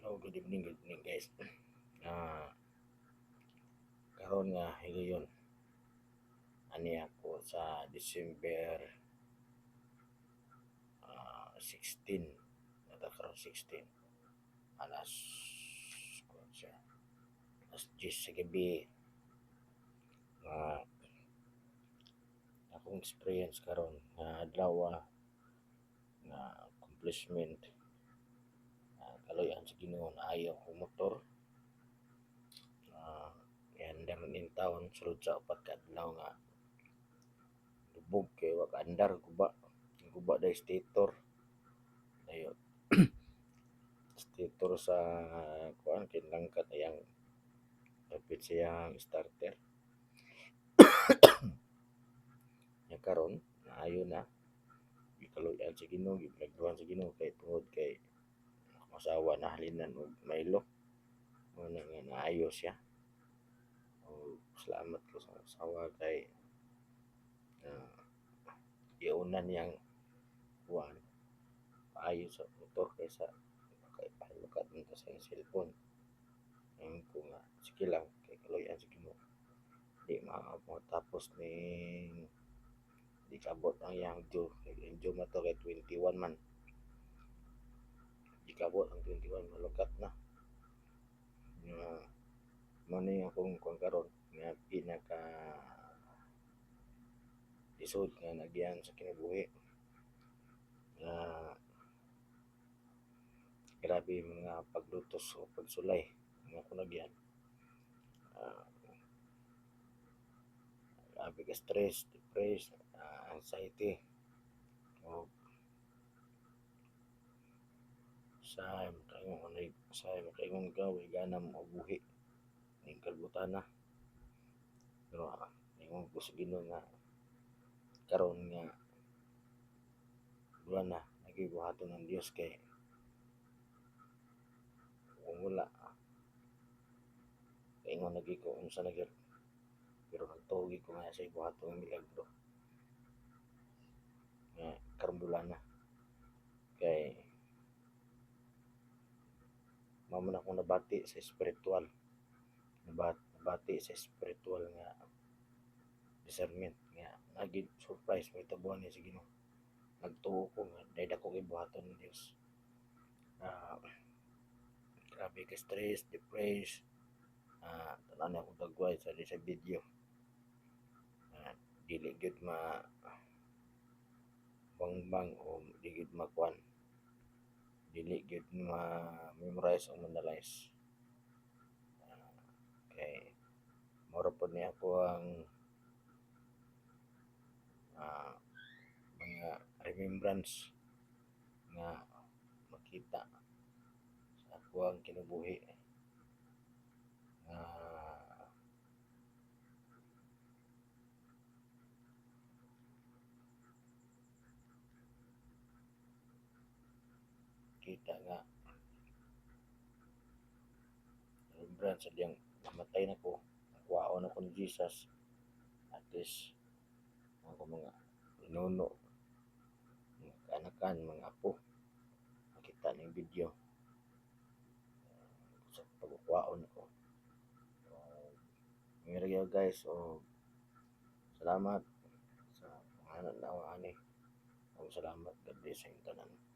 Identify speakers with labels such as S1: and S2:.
S1: Good evening guys. Ah, karon nga higayon ani ako sa December 16. Nata karon 16. Alas kuwan siya. Alas 10 sa gabi. Nga akong experience karon nga adlaw nga accomplishment. Kaloyan sa Ginoo na ayaw ko motor. Andar in town sulod sa upat ka adlaw nga lubog kay wa kaandar guba dai stator dayo stator sa kuan kinlangkat ayang kapit siyang starter nya karon naayo na gikaluyan sa Ginoo gibilagduhan sa Ginoo kay tungod kay masawa na halinan og maylo mo na nga naayo siya. Salamat ko sa asawa kay iunan niyang kuan paayo sa motor kaysa kay palukat nito sa iyang cellphone. Ngayon ko nga sige lang kay kaluyan sa Ginoo di matapos ni di kabot ang iyang due mato kay 21 man di kabot ang 21 malukat na nga mo ni akong kuan karon nga pinaka isod nga nagyan sa kinabuhi nga grabe mga paglutos o pagsulay nga ako nagyan. Grabe ka stress, depressed, anxiety o sa makaingon ka way ganam o buhi ning kalbutan na pero ingon ko sa Ginoo nga karon nga wala na nagibuhaton ng Dios kay kung wala ingon lagi ko unsa na gyud pero nagtuogi ko nga sa ibuhaton ng milagro nga karon wala na kay mao man akong nabati sa spiritual nga discernment nga naging surprise may tabuhan ni sa Ginoo nagtuo ko nga dahil ako gibuhaton ng Dios. Grabe ka stress, depressed, tanan ako dagway sa video dili gyud bangbang o dili gyud makuan dili gyud memorize o analyze kay mura po ni ako ang mga remembrance nga makita sa ako ang kinabuhi kita nga remembrance sa diyang namatay na ko nakuhaon ako ni Jesus at least ako mga pinuno mga kanakan mga apo makita ng video sa pagkuhaon ko ngayon guys so salamat sa mga ani salamat God bless sa tanan.